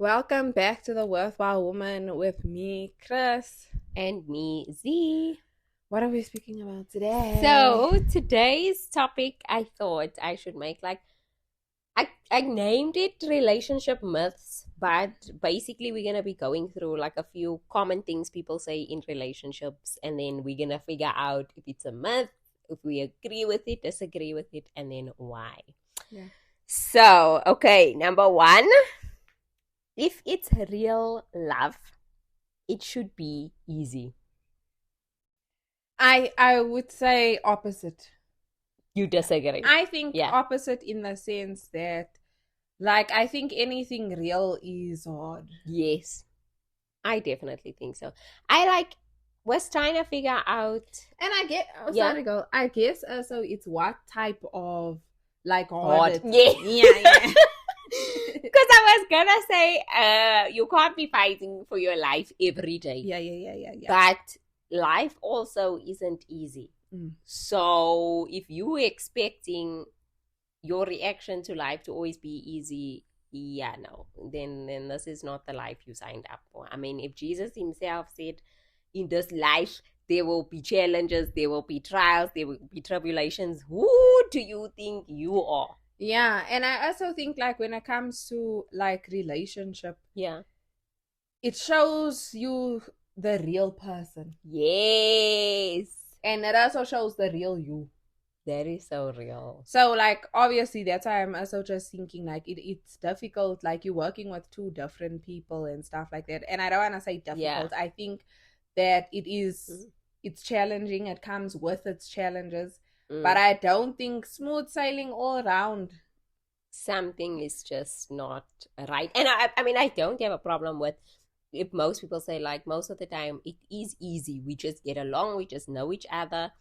Welcome back to the Worthwhile Woman with me, Chris. And me, Z. What are we speaking about today? So today's topic, I thought I should make I named it relationship myths, but basically we're gonna be going through like a few common things people say in relationships, and then we're gonna figure out if it's a myth, if we agree with it, disagree with it, and then why. Yeah. So, okay, number one, if it's real love, it should be easy. I would say opposite. You disagree? I think Yeah. opposite in the sense that, like, I think anything real is hard. Yes, I definitely think so. Was trying to figure out. And I get, Yeah. sorry, girl. I guess also it's what type of like Hard. hard. Yeah. Yeah. Because I was gonna say, you can't be fighting for your life every day. Yeah. But life also isn't easy. Mm. So if you expecting your reaction to life to always be easy, yeah, no, then this is not the life you signed up for. I mean, if Jesus himself said, in this life there will be challenges, there will be trials, there will be tribulations, who do you think you are? Yeah, and I also think like when it comes to like relationship, Yeah. it shows you the real person. Yes. And it also shows the real you. That is so real. So like obviously that's why I'm also just thinking like it's difficult, like you're working with two different people and stuff like that. And I don't want to say difficult. I think that it's challenging. It comes with its challenges. But I don't think smooth sailing all around. Something is just not right. And I mean, I don't have a problem with if most people say, like, most of the time it is easy. We just get along, we just know each other.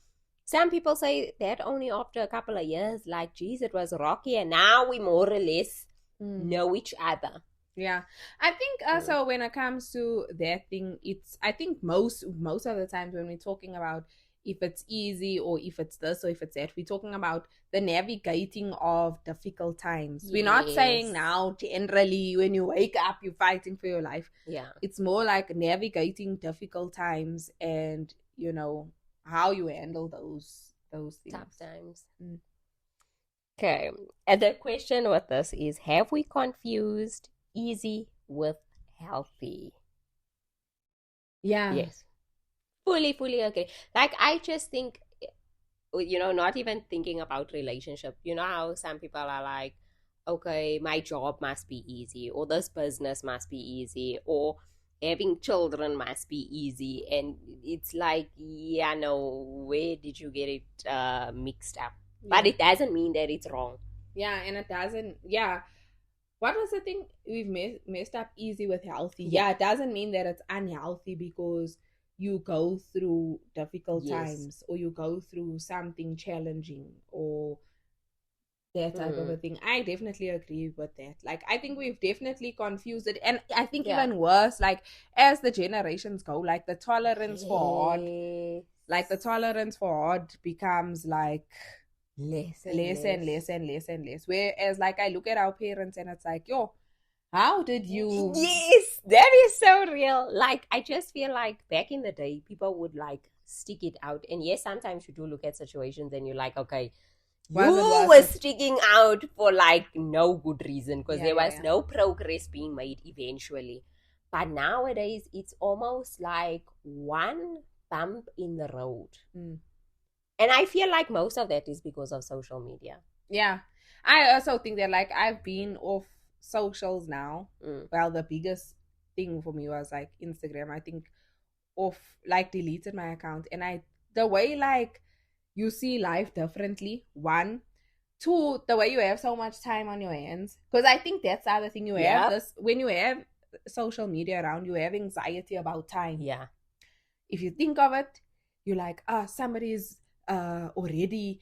Some people say that only after a couple of years, like, geez, it was rocky, and now we more or less know each other. Yeah, I think also when it comes to that thing, I think most of the times when we're talking about if it's easy or if it's this or if it's that, we're talking about the navigating of difficult times. We're not saying now generally when you wake up you're fighting for your life. Yeah, it's more like navigating difficult times and how you handle those things. Tough times. Okay, and the question with this is, have we confused easy with healthy? Yeah. Yes. Fully agree. Like, I just think, not even thinking about relationship. You know how some people are like, okay, my job must be easy, or this business must be easy, or having children must be easy. And it's like, yeah, no, where did you get it mixed up? Yeah. But it doesn't mean that it's wrong. Yeah, and it doesn't, yeah. What was the thing we've messed up easy with healthy? Yeah, it doesn't mean that it's unhealthy because you go through difficult times or you go through something challenging or that type of a thing. I definitely agree with that. Like, I think we've definitely confused it. And I think even worse, like, as the generations go, like, the tolerance for hard becomes like less and less. Whereas, like, I look at our parents and it's like, yo, how did you? Yes, that is so real. Like, I just feel like back in the day, people would like stick it out. And yes, sometimes you do look at situations and you're like, okay, you were sticking out for like no good reason because there was no progress being made eventually. But nowadays, it's almost like one bump in the road. And I feel like most of that is because of social media. Yeah. I also think that, like, I've been off socials now. Well, the biggest thing for me was like Instagram. I think deleted my account. And the way, like, you see life differently, one. Two, the way you have so much time on your hands. Because I think that's the other thing you have. This, when you have social media around, you have anxiety about time. Yeah. If you think of it, you're like, somebody's already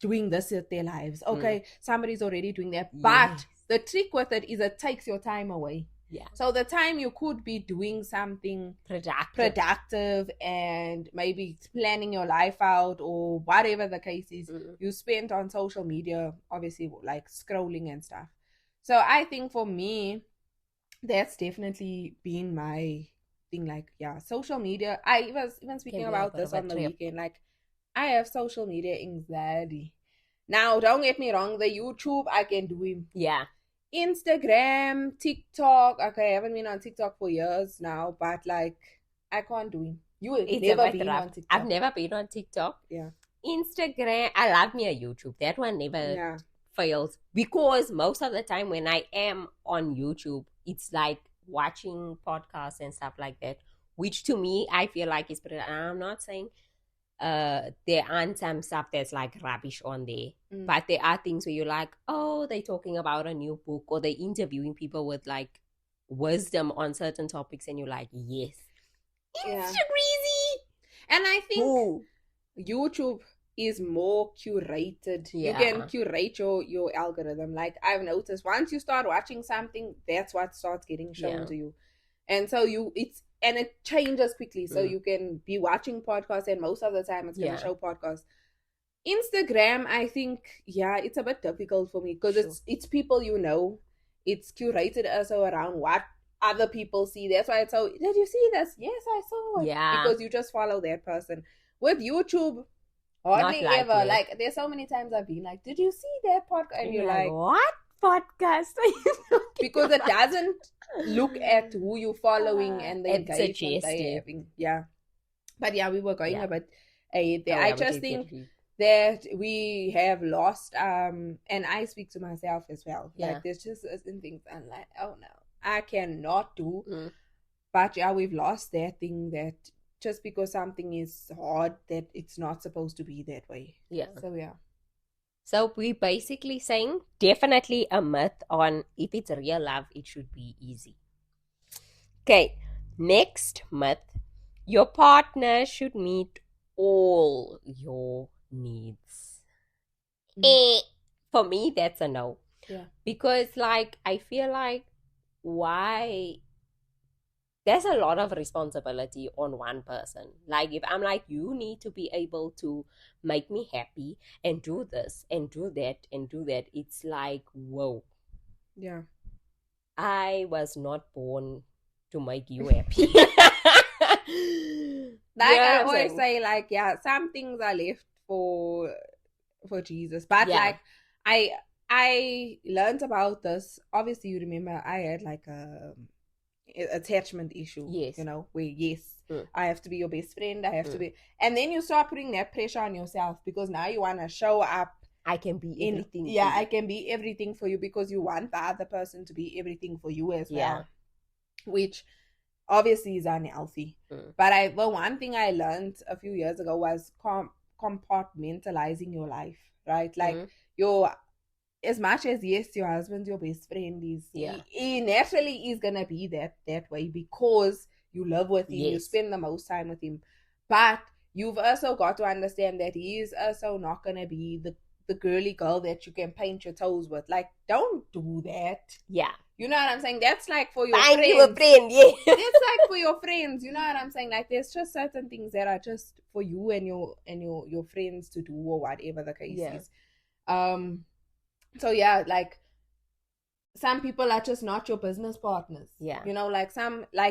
doing this with their lives. Okay, somebody's already doing that. But the trick with it is it takes your time away. Yeah. So the time you could be doing something productive and maybe planning your life out or whatever the case is, you spend on social media, obviously, like scrolling and stuff. So I think for me, that's definitely been my thing. Like, yeah, social media. I was even speaking about this on the weekend. Like, I have social media anxiety. Now, don't get me wrong, the YouTube I can do him. Yeah. Instagram, TikTok. Okay, I haven't been on TikTok for years now, but like I can't do him. You have never been on TikTok. I've never been on TikTok. Yeah. Instagram, I love me a YouTube. That one never fails. Because most of the time when I am on YouTube, it's like watching podcasts and stuff like that, which to me, I feel like is better. I'm not saying there aren't some stuff that's like rubbish on there, but there are things where you're like, oh, they're talking about a new book, or they're interviewing people with like wisdom on certain topics, and you're like, yes, it's crazy. And I think YouTube is more curated. You can curate your algorithm. Like I've noticed, once you start watching something, that's what starts getting shown to you, and so it changes quickly. So you can be watching podcasts, and most of the time it's going to show podcasts. Instagram, I think, it's a bit difficult for me because it's people you know. It's curated also around what other people see. That's why it's so, did you see this? Yes, I saw it. Yeah. Because you just follow that person. With YouTube, hardly ever. Like, there's so many times I've been like, did you see that podcast? And you're like, what podcast are you talking because it doesn't look at who you're following and the engagement they're having. Yeah. But yeah, we were going a bit there. I just think that we have lost, and I speak to myself as well. Like, there's just certain things I'm like, oh no, I cannot do. But yeah, we've lost that thing that just because something is hard, that it's not supposed to be that way. Yeah. So yeah. So we're basically saying definitely a myth on if it's real love, it should be easy. Okay, next myth. Your partner should meet all your needs. For me, that's a no. Yeah. Because like, I feel like there's a lot of responsibility on one person. Like if I'm like, you need to be able to make me happy and do this and do that and do that, it's like, whoa. Yeah. I was not born to make you happy. Like I always say, like, some things are left for Jesus. But like I learned about this. Obviously, you remember I had like a attachment issue. Yes. You know, where I have to be your best friend. I have to be, and then you start putting that pressure on yourself because now you want to show up. I can be everything. I can be everything for you because you want the other person to be everything for you as well. Which obviously is unhealthy. But the one thing I learned a few years ago was compartmentalizing your life, right? Like as much as yes, your husband's your best friend, he naturally is gonna be that way because you live with him, you spend the most time with him. But you've also got to understand that he is also not gonna be the girly girl that you can paint your toes with. Like, don't do that. Yeah. You know what I'm saying? That's like for your friends. Find you a friend, yeah. It's like for your friends. You know what I'm saying? Like, there's just certain things that are just for you and your friends to do or whatever the case is. So yeah, like some people are just not your business partners. Yeah. You know, like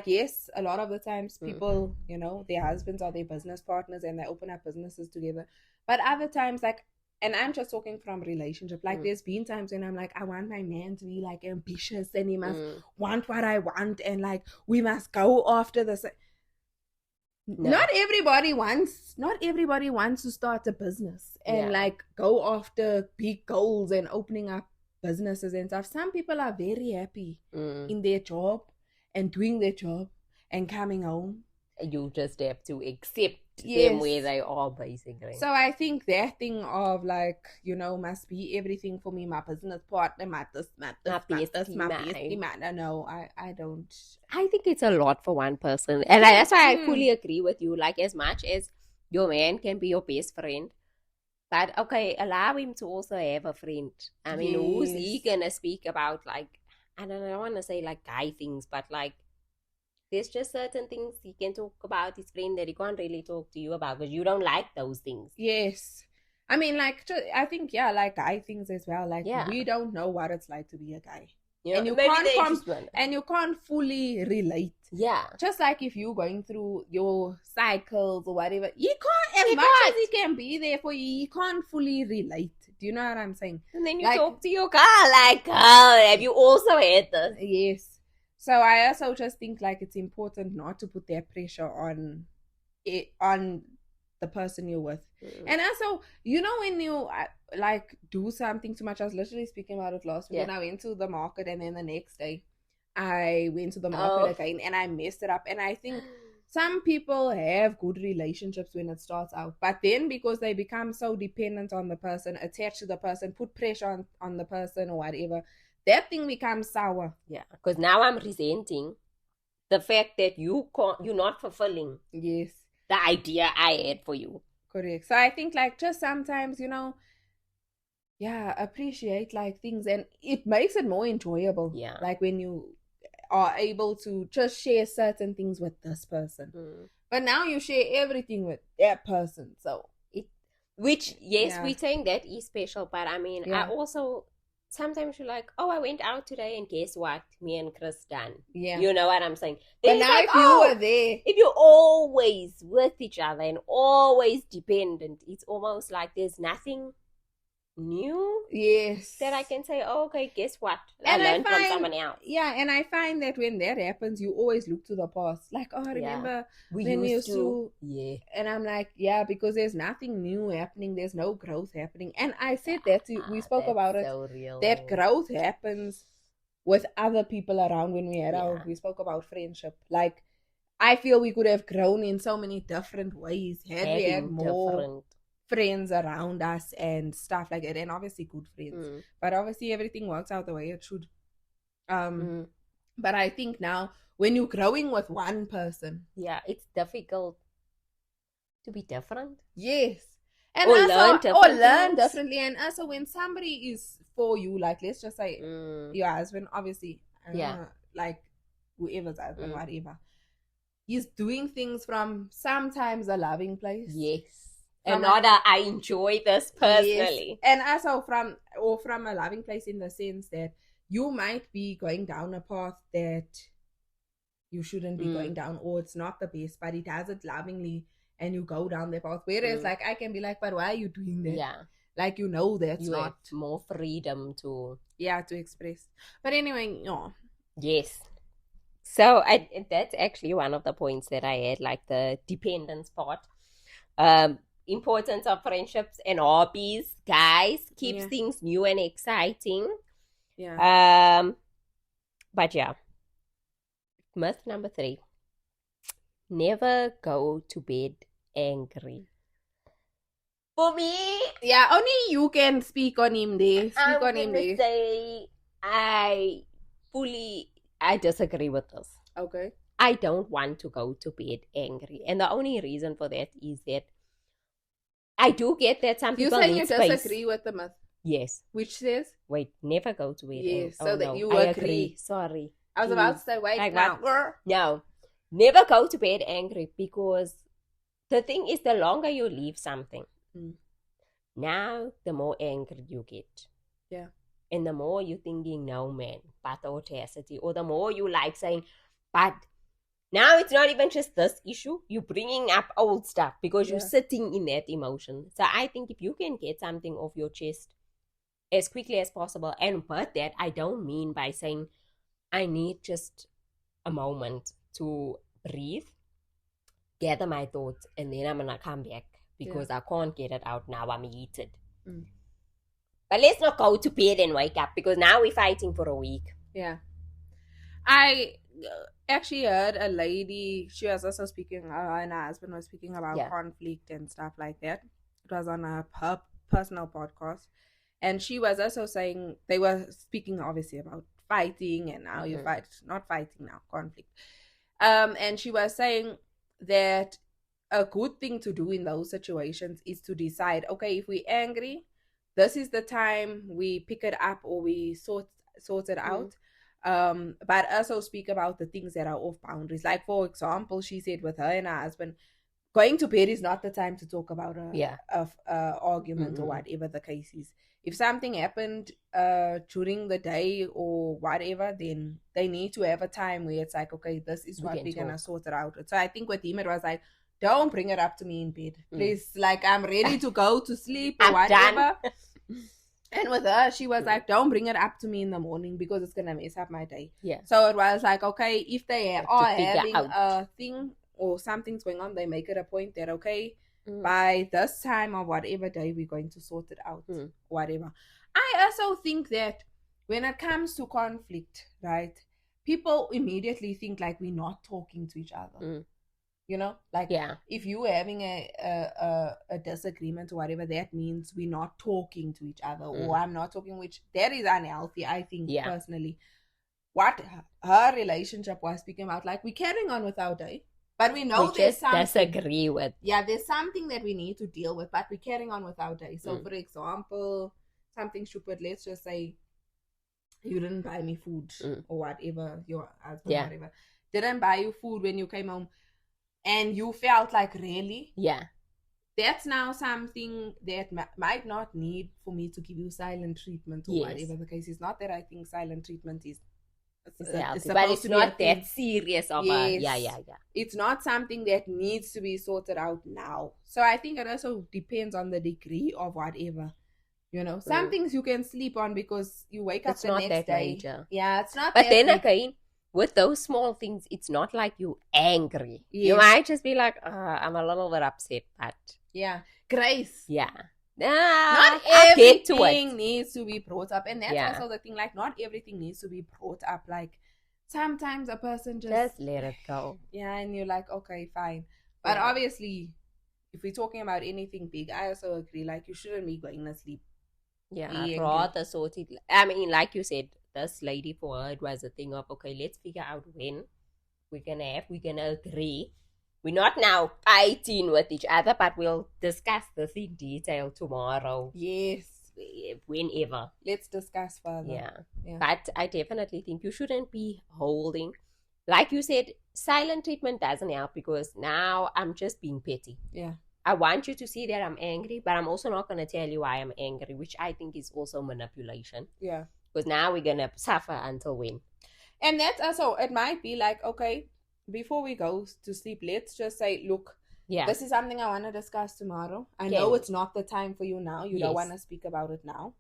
yes, a lot of the times people, you know, their husbands are their business partners and they open up businesses together. But other times, like, and I'm just talking from relationship. Like, there's been times when I'm like, I want my man to be like ambitious and he must want what I want and like we must go after this. No. Not everybody wants to start a business and like go after big goals and opening up businesses and stuff. Some people are very happy in their job and doing their job and coming home. You just have to accept them where they are, basically. So I think that thing of like, you know, must be everything for me, my business partner, my bestie man. No, I don't. I think it's a lot for one person. And that's why I fully agree with you. Like, as much as your man can be your best friend, but okay, allow him to also have a friend. I mean, who's he gonna speak about, like, I don't want to say like guy things, but like, there's just certain things he can talk about his friend that he can't really talk to you about because you don't like those things. Yes. I mean, like, I think, like guy things as well. Like, we don't know what it's like to be a guy. and you can't fully relate. Yeah. Just like if you're going through your cycles or whatever, you can't, as much as he can be there for you, you can't fully relate. Do you know what I'm saying? And then you talk to your car like, oh, have you also had this? Yes. So I also just think like it's important not to put that pressure on the person you're with. And also, when you like do something too much, I was literally speaking about it last week, and I went to the market, and then the next day I went to the market again and I messed it up. And I think some people have good relationships when it starts out, but then because they become so dependent on the person, attached to the person, put pressure on the person or whatever, that thing becomes sour. Yeah, because now I'm resenting the fact that you're not fulfilling the idea I had for you. Correct. So I think like just sometimes, appreciate like things, and it makes it more enjoyable. Yeah. Like when you are able to just share certain things with this person. But now you share everything with that person. So we're saying that is special, but I mean, I also sometimes you're like, oh, I went out today and guess what? Me and Chris done. Yeah. You know what I'm saying? Then but now like, if you were there. If you're always with each other and always dependent, it's almost like there's nothing new. Yes. That I can say, oh, okay, guess what? I learned from someone else. Yeah, and I find that when that happens, you always look to the past. Like, oh, remember when we used to. Yeah. And I'm like, yeah, because there's nothing new happening. There's no growth happening. And I said that too. We spoke about it. So real. That growth happens with other people around when we had we spoke about friendship. Like, I feel we could have grown in so many different ways had we had more friends around us and stuff like that, and obviously good friends, but obviously everything works out the way it should. But I think now when you're growing with one person, it's difficult to be different. Yes. And or learn differently. And also when somebody is for you, like let's just say your husband, obviously, like whoever's husband, whatever, he's doing things from sometimes a loving place. Yes. And not I enjoy this personally. Yes. And also from a loving place in the sense that you might be going down a path that you shouldn't be going down, or it's not the best, but he does it lovingly and you go down the path. Whereas like I can be like, but why are you doing that? Yeah. Like that's you not have more freedom to express. But anyway, Yes. So that's actually one of the points that I had, like the dependence part. Importance of friendships and hobbies, guys, keeps things new and exciting. But myth number 3: never go to bed angry. For me, only you can speak on him there. Say I disagree with this. Okay. I don't want to go to bed angry, and the only reason for that is that I do get that some people need space. You saying you disagree with the myth? Yes. Which says? Wait, never go to bed. Yes, so that you agree. Sorry. I was about to say, wait, like now. No, never go to bed angry, because the thing is, the longer you leave something, now the more angry you get. Yeah. And the more you're thinking, no man, but the audacity, or the more you like saying, but now it's not even just this issue. You're bringing up old stuff because you're sitting in that emotion. So I think if you can get something off your chest as quickly as possible, and but that I don't mean by saying I need just a moment to breathe, gather my thoughts, and then I'm gonna come back because I can't get it out now. I'm heated. But let's not go to bed and wake up, because now we're fighting for a week. Yeah. I actually heard a lady, she was also speaking, and her husband was speaking about conflict and stuff like that. It was on her personal podcast. And she was also saying, they were speaking obviously about fighting and how you fight, not fighting now, conflict. And she was saying that a good thing to do in those situations is to decide, okay, if we're angry, this is the time we pick it up or we sort it out. But also speak about the things that are off boundaries. Like, for example, she said with her and her husband, going to bed is not the time to talk about Yeah. a argument or Mm-mm. whatever the case is. If something happened during the day or whatever, then they need to have a time where it's like, okay, this is We what can we're gonna talk. sort it out. So I think with him it was like, don't bring it up to me in bed, please. Like, I'm ready to go to sleep or I'm whatever. done. And with her, she was like, don't bring it up to me in the morning because it's gonna mess up my day. Yeah. So it was like, okay, if they Have to are figure having out. a thing or something's going on, they make it a point that, okay, Mm. by this time or whatever day, we're going to sort it out, Mm. whatever. I also think that when it comes to conflict, right, people immediately think like we're not talking to each other. Mm. You know, like, Yeah. if you're having a disagreement or whatever, that means we're not talking to each other, or I'm not talking, which that is unhealthy, I think, Yeah. personally. What her relationship was speaking about, like, we're carrying on with our day, but we know We there's just something. disagree with. Yeah, there's something that we need to deal with, but we're carrying on with our day. So, Mm. for example, something stupid, let's just say you didn't buy me food or whatever, your husband, Yeah. whatever, didn't buy you food when you came home, and you felt like, really? Yeah. That's now something that might not need for me to give you silent treatment or Yes. whatever the case is. Not that I think silent treatment is It's but it's not that serious of a yeah. It's not something that needs to be sorted out now. So I think it also depends on the degree of whatever. You know, some things you can sleep on because you wake up It's the not next that day. major. Yeah, it's not. But that then big. again, with those small things, it's not like you angry. Yes. You might just be like, I'm a little bit upset, but yeah, grace. yeah. Not I get to everything it. needs to be brought up, and that's Yeah. also the thing. Like, not everything needs to be brought up. Like, sometimes a person Just let it go. yeah, and you're like, okay, fine. But Yeah. obviously, if we're talking about anything big, I also agree. Like, you shouldn't be going to sleep. Yeah, angry. rather sort it. I mean, like you said, this lady, for her, it was a thing of, okay, let's figure out when we're gonna agree. We're not now fighting with each other, but we'll discuss this in detail tomorrow. Yes. Whenever. Let's discuss further. Yeah. But I definitely think you shouldn't be holding. Like you said, silent treatment doesn't help because now I'm just being petty. Yeah. I want you to see that I'm angry, but I'm also not going to tell you why I'm angry, which I think is also manipulation. Yeah. Because now we're going to suffer until when? And that's also, it might be like, okay, before we go to sleep, let's just say, look, this is something I want to discuss tomorrow. I know it's not the time for you now. You don't want to speak about it now.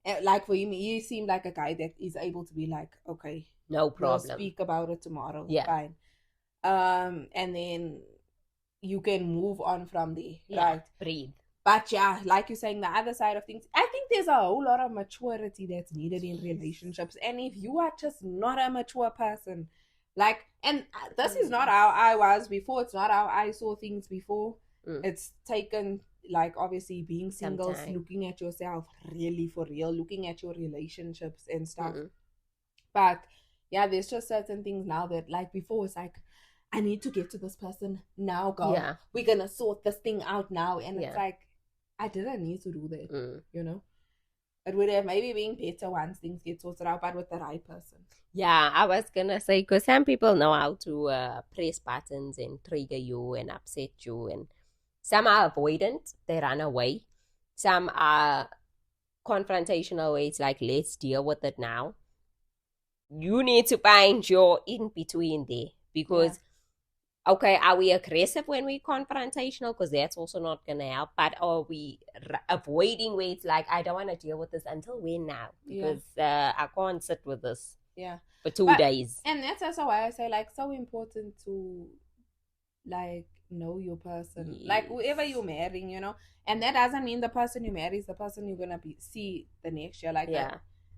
And like for him, he seemed like a guy that is able to be like, okay, no problem. We'll speak about it tomorrow. Yeah. Fine. And then you can move on from there. Yeah. Right. Breathe. But yeah, like you're saying, the other side of things, I think there's a whole lot of maturity that's needed in relationships. And if you are just not a mature person, like, and this is not how I was before. It's not how I saw things before. It's taken, like, obviously being single, looking at yourself really for real, looking at your relationships and stuff. But yeah, there's just certain things now that, like, before it's like, I need to get to this person now, girl. Yeah. We're gonna sort this thing out now. And it's like, I didn't need to do that. You know? It would have maybe been better once things get sorted out, but with the right person. Yeah, I was gonna say, because some people know how to press buttons and trigger you and upset you, and some are avoidant, they run away. Some are confrontational, where it's like, let's deal with it now. You need to find your in between there, because okay, are we aggressive when we're confrontational? Because that's also not going to help. But are we avoiding where it's like, I don't want to deal with this until when now? Because I can't sit with this for 2 days. And that's also why I say, like, so important to, like, know your person. Yes. Like, whoever you're marrying, you know? And that doesn't mean the person you marry is the person you're going to see the next year. Like,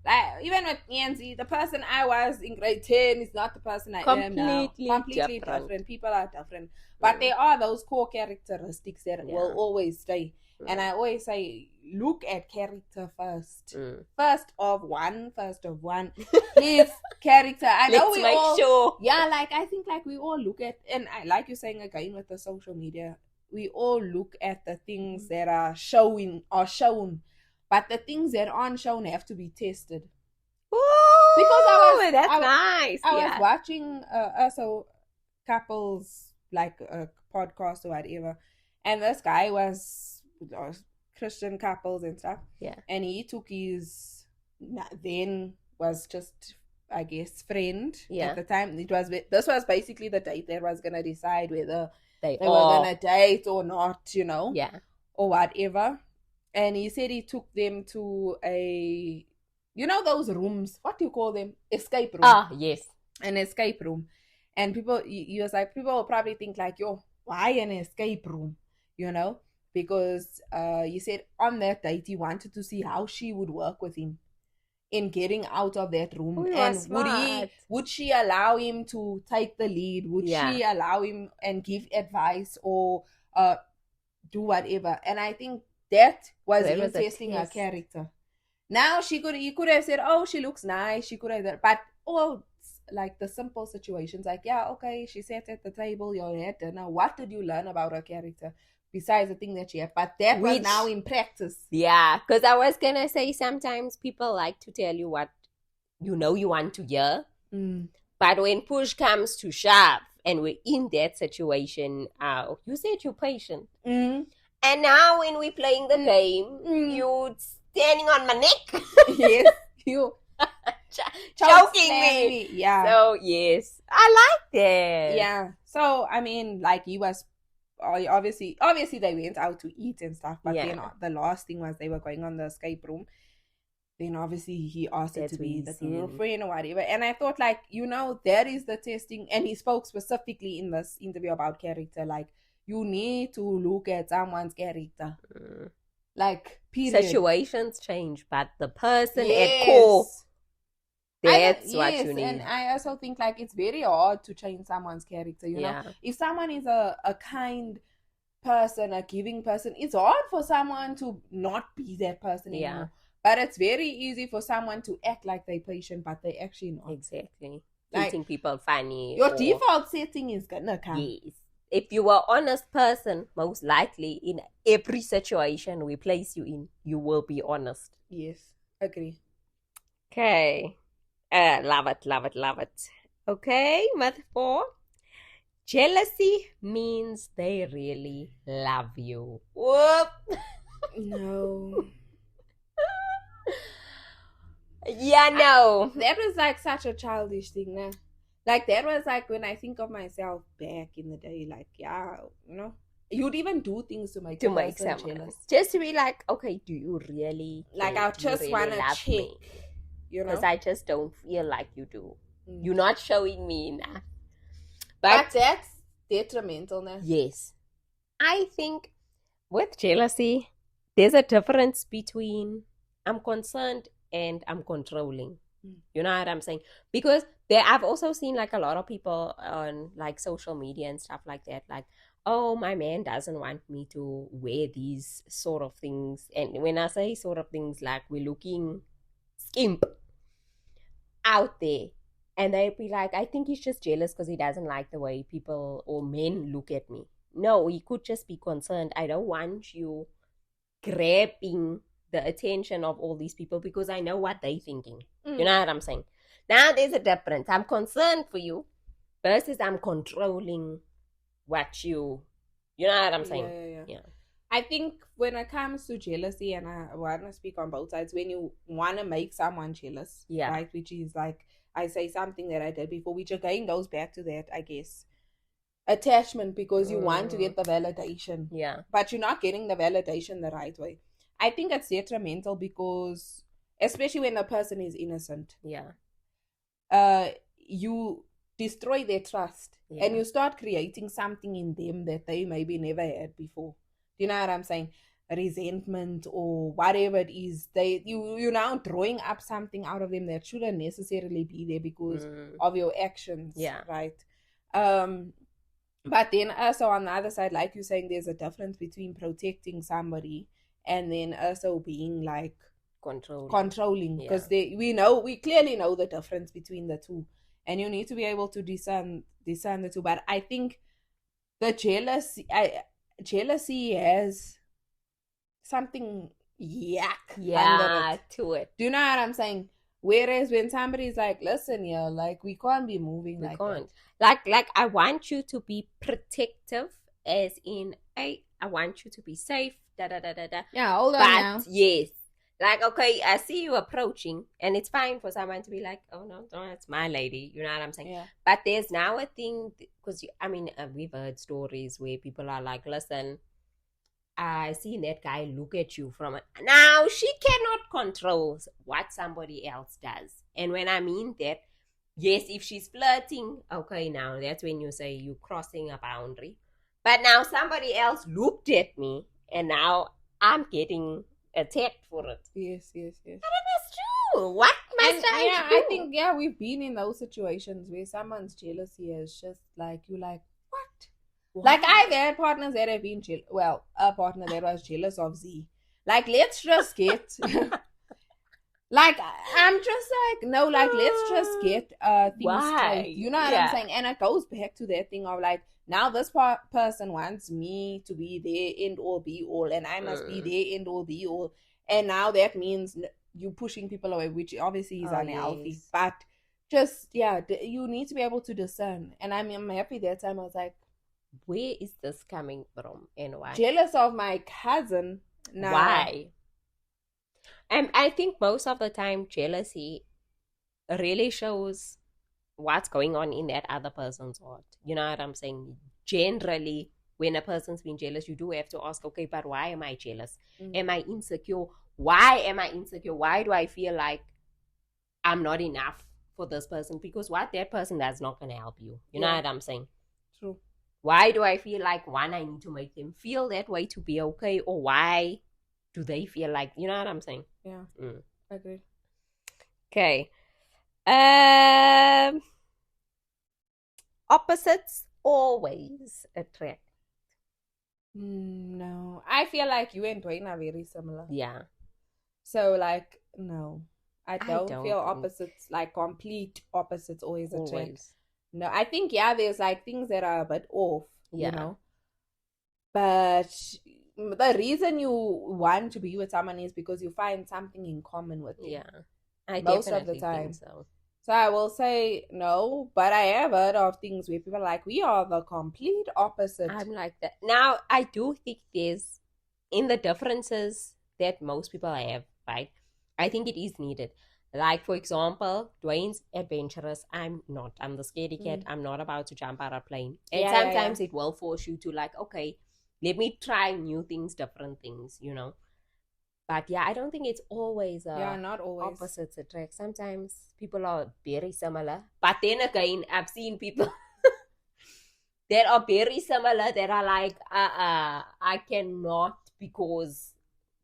like, even with Nancy, the person I was in grade 10 is not the person I am now. Completely different. People are different. But there are those core characteristics that will always stay. And I always say, look at character first. First of one. Please, character. I know we all. Sure. Yeah, like, I think, like, we all look at, and I like you're saying again with the social media, we all look at the things that are shown. But the things that aren't shown have to be tested. Ooh, that's nice. I was watching also couples like a podcast or whatever, and this guy was Christian couples and stuff. Yeah. And he took his then was just, I guess, friend at the time. This was basically the date that was gonna decide whether they were gonna date or not, you know. Yeah. Or whatever. And he said he took them to a, you know, those rooms, what do you call them? Escape room. Ah, yes. An escape room. And people, he was like, people will probably think like, yo, why an escape room? You know? Because he said on that date he wanted to see how she would work with him in getting out of that room. And would she allow him to take the lead? Would she allow him and give advice or do whatever? And I think that was him testing her character. Now he could have said, oh, she looks nice, she could have, but like the simple situations, like, yeah, okay, she sat at the table, you had dinner, what did you learn about her character besides the thing that she had? But that was now in practice. Yeah, because I was gonna say sometimes people like to tell you what you know you want to hear, but when push comes to shove and we're in that situation, you said you're patient, and now when we're playing the game, you're standing on my neck. Yes, you choking me. Yeah. So yes, I like that. Yeah. So I mean, like, he was obviously they went out to eat and stuff, but then the last thing was they were going on the escape room. Then obviously he asked her to be the girlfriend or whatever. And I thought, like, you know, that is the testing. And he spoke specifically in this interview about character. Like, you need to look at someone's character. Like, period. Situations change, but the person at core, that's what you need. And I also think, like, it's very hard to change someone's character, you know. If someone is a kind person, a giving person, it's hard for someone to not be that person anymore. But it's very easy for someone to act like they're patient, but they're actually not. Exactly. Treating people funny. Your default setting is gonna come. Yes. If you are an honest person, most likely in every situation we place you in, you will be honest. Yes, agree. Okay. Love it. Okay, myth 4. Jealousy means they really love you. Whoop. No. Yeah, no. That was like such a childish thing, nah? Like, that was like when I think of myself back in the day, like, yeah, you know, you'd even do things to make someone jealous. Just to be like, okay, do you really? Like, I just really want to check, me? You know? Because I just don't feel like you do. You're not showing me enough. But that's detrimental, nah? Yes. I think with jealousy, there's a difference between I'm concerned and I'm controlling. You know what I'm saying? Because I've also seen like a lot of people on like social media and stuff like that, like, oh, my man doesn't want me to wear these sort of things. And when I say sort of things, like, we're looking skimp out there, and they'd be like, I think he's just jealous because he doesn't like the way people or men look at me. No, he could just be concerned. I don't want you grabbing the attention of all these people because I know what they're thinking. You know what I'm saying? Now there's a difference. I'm concerned for you versus I'm controlling what you know what I'm saying? Yeah. I think when it comes to jealousy, and I want to speak on both sides, when you want to make someone jealous, right? Which is like, I say something that I did before, which again goes back to that, I guess, attachment, because you want to get the validation. Yeah. But you're not getting the validation the right way. I think it's detrimental because, especially when the person is innocent. Yeah. You destroy their trust and you start creating something in them that they maybe never had before. Do you know what I'm saying? Resentment or whatever it is. You're now drawing up something out of them that shouldn't necessarily be there because of your actions. Yeah. Right. But then also on the other side, like you're saying, there's a difference between protecting somebody and then also being like controlling, because we clearly know the difference between the two, and you need to be able to discern the two. But I think the jealousy has something under it. To it. Do you know what I'm saying? Whereas when somebody's like, listen, yeah, like we can't be moving We like can't. that. Like I want you to be protective, as in, I want you to be safe. Da da da da da. Yeah, hold on But now. yes, like, okay, I see you approaching, and it's fine for someone to be like, oh no, it's my lady. You know what I'm saying? Yeah. But there's now a thing, because I mean, we've heard stories where people are like, listen, I seen that guy look at you from it. Now she cannot control what somebody else does. And when I mean that, yes, if she's flirting, okay, now that's when you say you crossing a boundary. But now somebody else looked at me, and now I'm getting attacked for it. Yes. But it is true. What must I do? I think we've been in those situations where someone's jealousy is just like, you're like, what? Like, I've had partners that have been a partner that was jealous of Z. Like, let's just get like, I'm just like, no, like, let's just get things straight. You know what I'm saying? And it goes back to that thing of like, now this person wants me to be their end all be all, and I must be their end all be all. And now that means you pushing people away, which obviously is unhealthy. Yes. But just, you need to be able to discern. And I'm happy that time I was like, where is this coming from and why? Jealous of my cousin. Now. Why? And I think most of the time jealousy really shows what's going on in that other person's heart. You know what I'm saying? Generally, when a person's been jealous, you do have to ask, okay, but why am I jealous? Am I insecure? Why am I insecure? Why do I feel like I'm not enough for this person? Because what that person does not going to help you. You know what I'm saying? True. Why do I feel like, one, I need to make them feel that way to be okay? Or why do they feel like, you know what I'm saying? Yeah. I agree. Okay. Opposites always attract. No. I feel like you and Dwayne are very similar. Yeah. So, like, no. I don't feel opposites, like complete opposites always attract. No, I think, there's like things that are a bit off, you know. But the reason you want to be with someone is because you find something in common with them. Yeah. I most of the time. So I will say no, but I have heard of things where people are like, we are the complete opposite. I'm like that. Now, I do think there's, in the differences that most people have, right? I think it is needed. Like, for example, Dwayne's adventurous. I'm not. I'm the scaredy cat. I'm not about to jump out of a plane. And sometimes it will force you to like, okay, let me try new things, different things, you know. But I don't think it's always not always opposites attract. Sometimes people are very similar. But then again, I've seen people that are very similar that are like, I cannot, because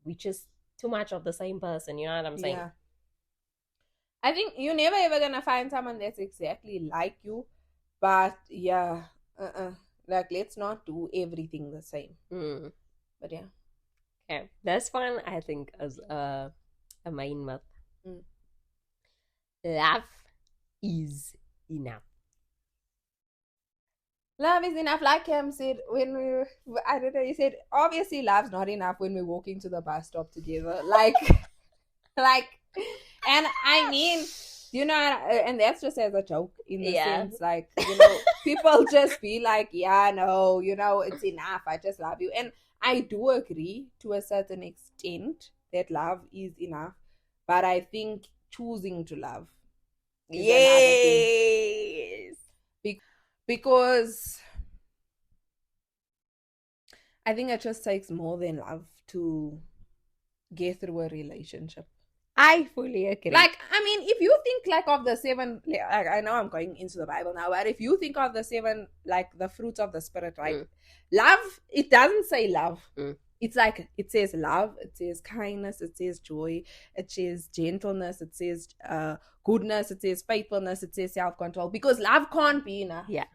we just too much of the same person. You know what I'm saying? Yeah. I think you're never ever gonna find someone that's exactly like you, but like, let's not do everything the same. But okay, that's one, I think, as a main myth. Love is enough. Love is enough, like Cam said when I don't know, he said obviously love's not enough when we're walking to the bus stop together, like and I mean, you know, and that's just as a joke in the sense, like, you know, people just be like, no, you know, it's enough, I just love you. And I do agree to a certain extent that love is enough, but I think choosing to love is another thing. Because I think it just takes more than love to get through a relationship. I fully agree. Like, I mean, if you think like of the 7, like, I know I'm going into the Bible now, but if you think of the 7, like the fruits of the Spirit, right? Love, it doesn't say love. It's like, it says love, it says kindness, it says joy, it says gentleness, it says goodness, it says faithfulness, it says self-control, because love can't be enough. Yeah.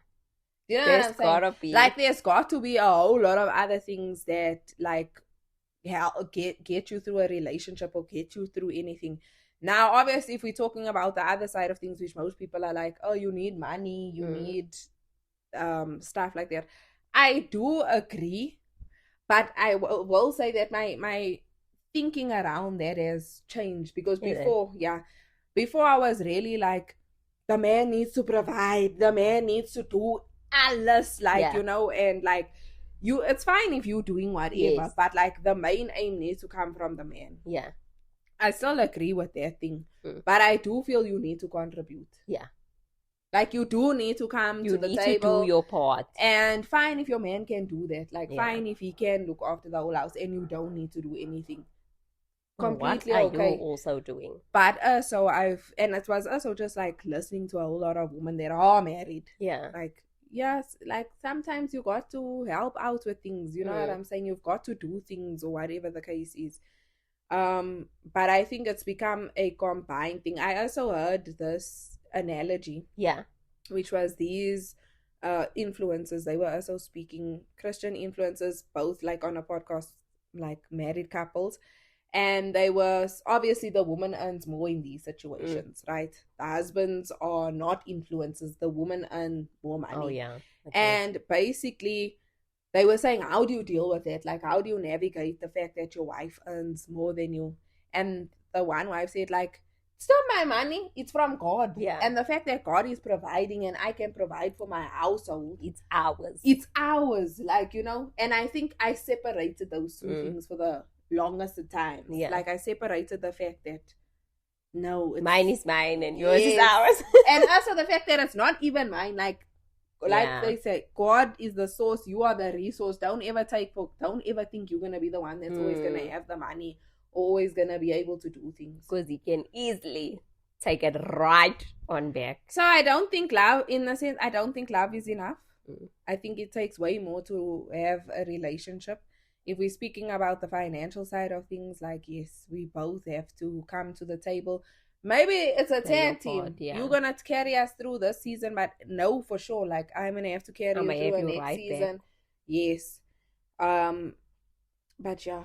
You know what I'm saying? Like, there's got to be a whole lot of other things that, like, get you through a relationship or get you through anything. Now, obviously, if we're talking about the other side of things, which most people are like, oh, you need money, you need stuff like that, I do agree, but I will say that my thinking around that has changed, because before before I was really like, the man needs to provide, the man needs to do alles, like, you know, and like, it's fine if you're doing whatever, but like the main aim needs to come from the man. Yeah. I still agree with that thing, but I do feel you need to contribute. Yeah. Like, you do need to come to the table. You need to do your part. And fine if your man can do that. Like, fine if he can look after the whole house and you don't need to do anything. Completely what are okay. you also doing? But so and it was also just like listening to a whole lot of women that are married. Yeah. Like, yes, like sometimes you got to help out with things. You know what I'm saying? You've got to do things or whatever the case is. But I think it's become a combined thing. I also heard this analogy, which was these influencers. They were also speaking, Christian influencers, both like on a podcast, like married couples, and they were obviously, the woman earns more in these situations, right? The husbands are not influencers, the woman earn more money. And basically they were saying, how do you deal with it? Like, how do you navigate the fact that your wife earns more than you? And the one wife said, like, it's not my money, it's from God. And the fact that God is providing and I can provide for my household, it's ours. It's ours, like, you know. And I think I separated those two things for the longest of times. Like, I separated the fact that, no, mine is mine and yours is ours. And also the fact that it's not even mine. Like they say, God is the source, you are the resource. Don't ever think you're gonna be the one that's always gonna have the money, always gonna be able to do things, because he can easily take it right on back. So I don't think love, in a sense, I don't think love is enough. I think it takes way more to have a relationship. If we're speaking about the financial side of things, like, yes, we both have to come to the table. Maybe it's a tag team. You're gonna carry us through this season, but no, for sure, like, I'm gonna have to carry you through the next season. Back. Yes. But yeah,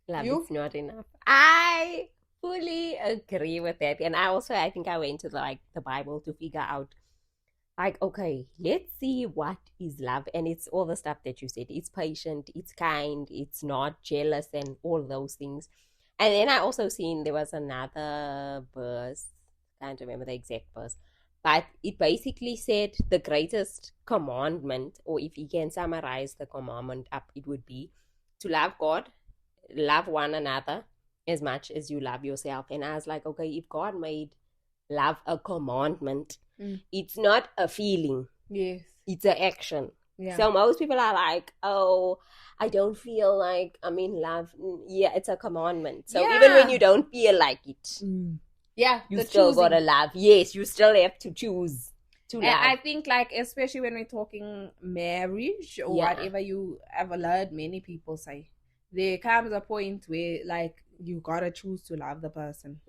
love is not enough. I fully agree with that, and I think I went to the Bible to figure out, like, okay, let's see what is love, and it's all the stuff that you said. It's patient, it's kind, it's not jealous, and all those things. And then I also seen there was another verse, can't remember the exact verse, but it basically said the greatest commandment, or if you can summarize the commandment up, it would be to love God, love one another as much as you love yourself. And I was like, okay, if God made love a commandment, it's not a feeling. Yes. It's an action. Yeah. So most people are like, oh, I don't feel like I'm in love. Yeah, it's a commandment. So even when you don't feel like it, you still gotta love. Yes, you still have to choose to love. I think, like, especially when we're talking marriage or whatever, you have heard many people say, there comes a point where, like, you gotta choose to love the person.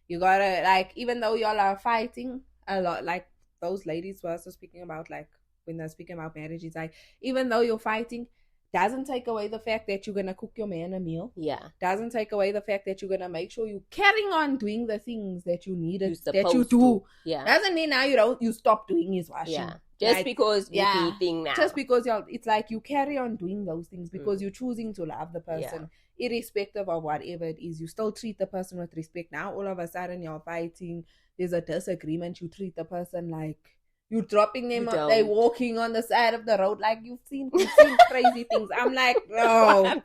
You gotta, like, even though y'all are fighting a lot, like those ladies were also speaking about, like, when they're speaking about marriage, it's like, even though you're fighting, doesn't take away the fact that you're gonna cook your man a meal. Doesn't take away the fact that you're gonna make sure you're carrying on doing the things that you needed, that you do. Doesn't mean now you stop doing his washing. Just because you're eating now. Just because it's like you carry on doing those things because you're choosing to love the person. Irrespective of whatever it is, you still treat the person with respect. Now all of a sudden you're fighting, there's a disagreement, you treat the person like you're dropping them, they're walking on the side of the road. Like, you've seen crazy things. I'm like, no.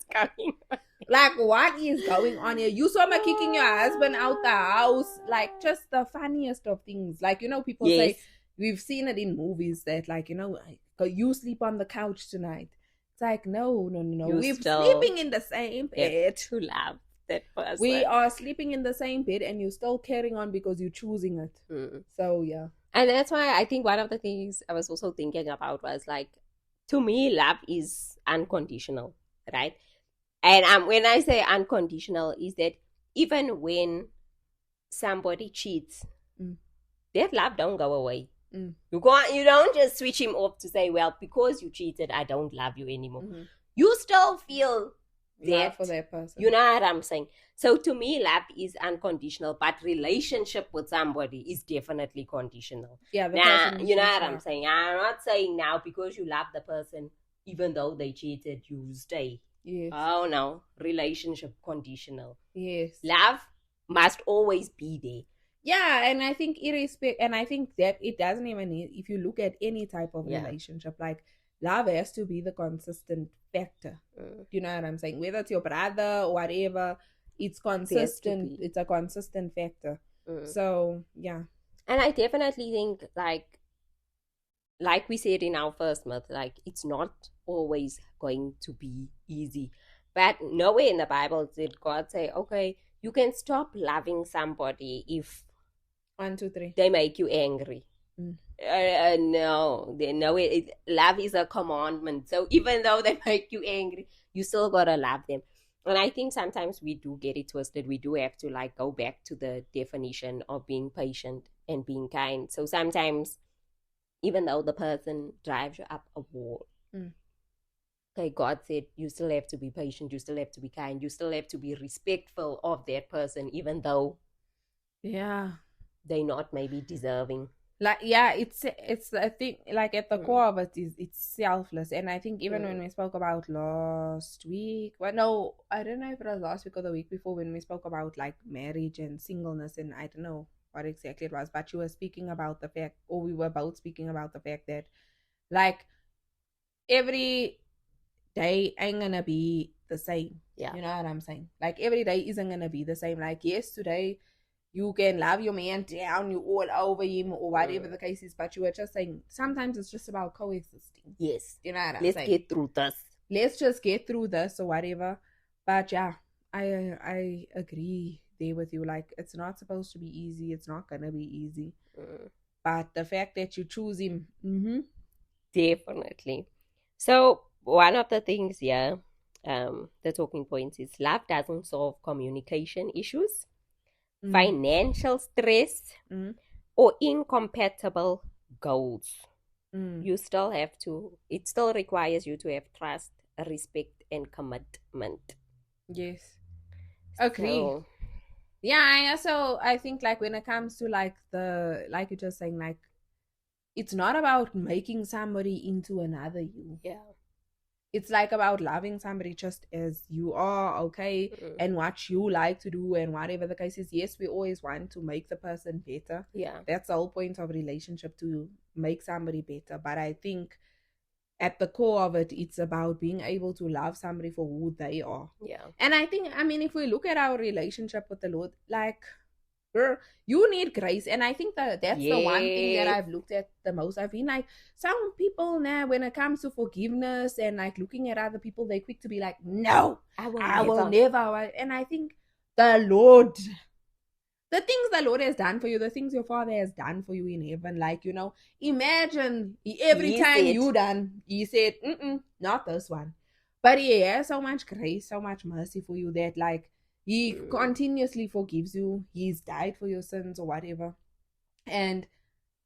Like, what is going on here? You saw me kicking your husband out the house. Like, just the funniest of things. Like, you know, people say, we've seen it in movies that, like, you know, you sleep on the couch tonight. It's like, no. We're sleeping in the same bed. To love that person. We are sleeping in the same bed and you're still carrying on because you're choosing it. So, yeah. And that's why I think one of the things I was also thinking about was, like, to me, love is unconditional, right? And when I say unconditional, is that even when somebody cheats, that love don't go away. You don't just switch him off to say, well, because you cheated, I don't love you anymore. You still feel that for that person. You know what I'm saying? So to me, love is unconditional, but relationship with somebody is definitely conditional. Yeah, now, you know what I'm saying? I'm not saying now because you love the person, even though they cheated, you stay. Yes. Oh no, relationship conditional. Yes. Love must always be there. Yeah, and I think and I think that it doesn't even need, if you look at any type of Yeah. relationship, like love has to be the consistent factor. You know what I'm saying? Whether it's your brother or whatever, it's There has to consistent. be. It's a consistent factor. Mm. So yeah. And I definitely think, like we said in our first myth, like it's not always going to be easy. But nowhere in the Bible did God say, okay, you can stop loving somebody if 1, 2, 3. they make you angry. No, love is a commandment. So even though they make you angry, you still gotta love them. And I think sometimes we do get it twisted. We do have to like go back to the definition of being patient and being kind. So sometimes, even though the person drives you up a wall, okay, God said you still have to be patient, you still have to be kind, you still have to be respectful of that person, even though they're not maybe deserving. Like, yeah, it's I think like at the core of it is it's selfless. And I think even when we spoke about last week, well, no, I don't know if it was last week or the week before, when we spoke about like marriage and singleness, and I don't know what exactly it was, but you were speaking about the fact, or we were both speaking about the fact that like every day ain't gonna be the same. Yeah. You know what I'm saying? Like every day isn't gonna be the same. Like yes, today you can love your man down, you all over him or whatever the case is, but you were just saying sometimes it's just about coexisting. Yes. You know what I'm saying? Let's get through this. Let's just get through this or whatever. But yeah, I agree there with you. Like it's not supposed to be easy. It's not gonna be easy. But the fact that you choose him, definitely. So one of the things here, the talking points is love doesn't solve communication issues, financial stress, or incompatible goals. You still have to, it still requires you to have trust, respect, and commitment. Yes. Agree. So, yeah, I think like when it comes to like like you're just saying, like it's not about making somebody into another you. Yeah. It's like about loving somebody just as you are, okay, and what you like to do and whatever the case is. Yes, we always want to make the person better. Yeah. That's the whole point of a relationship, to make somebody better. But I think at the core of it, it's about being able to love somebody for who they are. Yeah. And I think, I mean, if we look at our relationship with the Lord, like, girl, you need grace. And I think that's the one thing that I've looked at the most. I've been like, some people now, when it comes to forgiveness and like looking at other people, they're quick to be like, no, I will never. And I think the Lord, the things the Lord has done for you, the things your Father has done for you in heaven, like, you know, imagine every time you done, He said, not this one. But He has so much grace, so much mercy for you that like He continuously forgives you. He's died for your sins or whatever. And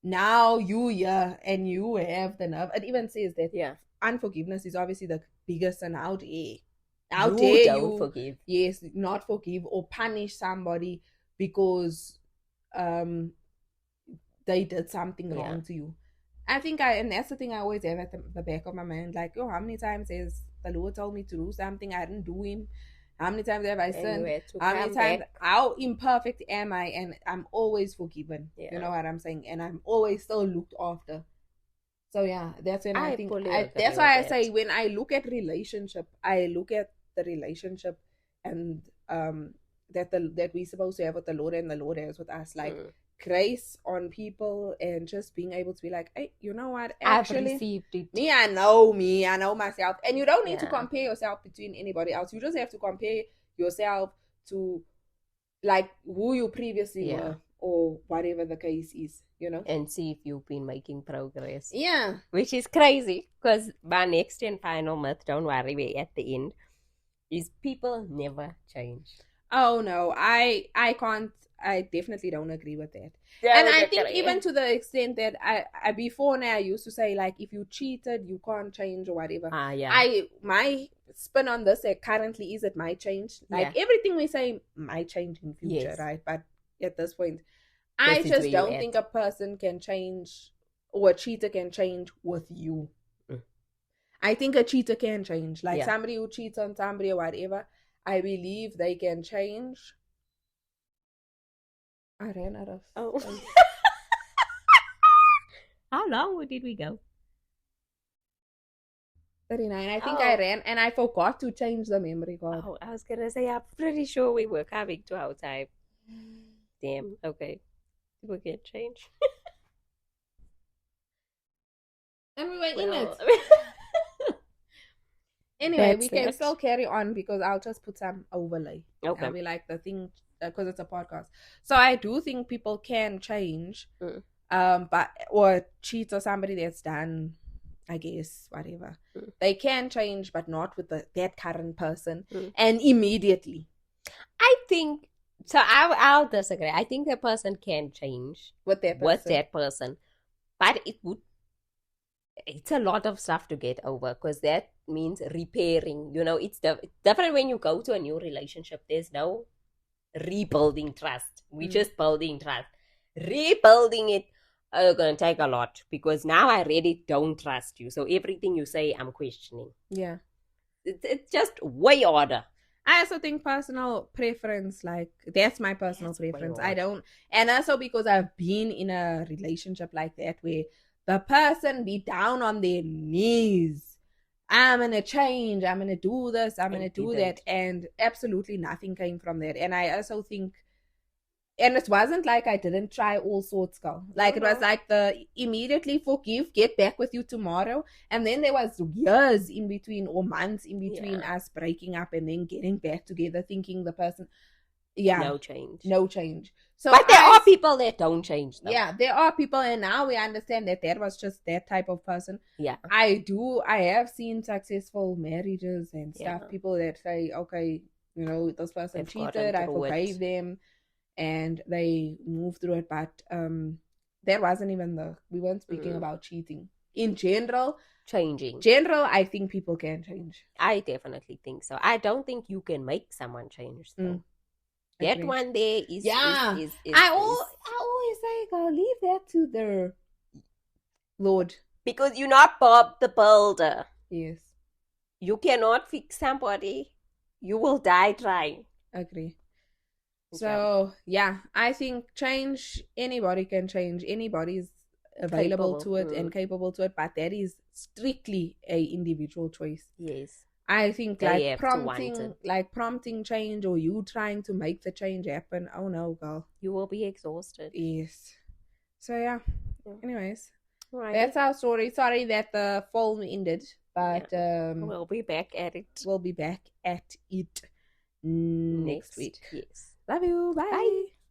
now you and you have the nerve. It even says that unforgiveness is obviously the biggest sin out there. Out there, you forgive. Yes, not forgive or punish somebody because they did something wrong to you. I think and that's the thing I always have at the back of my mind, like, oh, how many times has the Lord told me to do something, I didn't do him? How many times have I sinned? How many times, how imperfect am I? And I'm always forgiven. You know what I'm saying? And I'm always still looked after. So yeah, that's when I think that's why I say when I look at relationship, I look at the relationship and that we're supposed to have with the Lord and the Lord has with us, like grace on people and just being able to be like, hey, you know what? Actually, I've received it. Me, I know myself. And you don't need to compare yourself between anybody else. You just have to compare yourself to like who you previously were or whatever the case is, you know? And see if you've been making progress. Yeah. Which is crazy because my next and final myth, don't worry, we're at the end, is people never change. Oh no, I definitely don't agree with that. And I think even to the extent that I before now I used to say like if you cheated you can't change or whatever. My spin on this currently is it might change. Like everything we say might change in future, right? But at this point, I just don't think a person can change or a cheater can change with you. I think a cheater can change. Like somebody who cheats on somebody or whatever, I believe they can change. I ran out of. Oh. How long did we go? 39. I think I ran and I forgot to change the memory card. Oh, I was gonna say I'm pretty sure we were coming to our time. Damn. Okay. We can change. And we were in it. Anyway, we can still carry on because I'll just put some overlay. Okay. I'll be like the thing because it's a podcast. So I do think people can change, or cheat or somebody that's done, I guess, whatever. They can change, but not with that current person and immediately. I think so. I'll disagree. I think the person can change with that person, but it's a lot of stuff to get over because that means repairing. You know, it's different when you go to a new relationship. There's no rebuilding trust. We're just building trust. Rebuilding it are going to take a lot because now I really don't trust you. So everything you say, I'm questioning. Yeah. It's just way harder. I also think personal preference, like, that's my personal preference. I don't, and also because I've been in a relationship like that where the person be down on their knees. I'm going to change. I'm going to do this. I'm going to do that. And absolutely nothing came from that. And I also think, and it wasn't like I didn't try all sorts, girl. Like, it was like the immediately forgive, get back with you tomorrow. And then there was years in between or months in between us breaking up and then getting back together, thinking the person, no change. So but there are people that don't change, though. Yeah, there are people, and now we understand that was just that type of person. Yeah. I have seen successful marriages and stuff. People that say, okay, you know, this person cheated, I forgave them, and they moved through it. But that wasn't even we weren't speaking about cheating. In general, I think people can change. I definitely think so. I don't think you can make someone change, though. That one there is. I always say, go leave that to the Lord, because you're not Bob the Builder. Yes, you cannot fix somebody. You will die trying. Agree. Okay. So yeah, I think change. Anybody can change. Anybody's available to it and capable to it, but that is strictly a individual choice. Yes. I think prompting change or you trying to make the change happen. Oh no, girl. You will be exhausted. Yes. So yeah. Anyways. Right. That's our story. Sorry that the film ended. But we'll be back at it. We'll be back at it next week. Yes. Love you. Bye.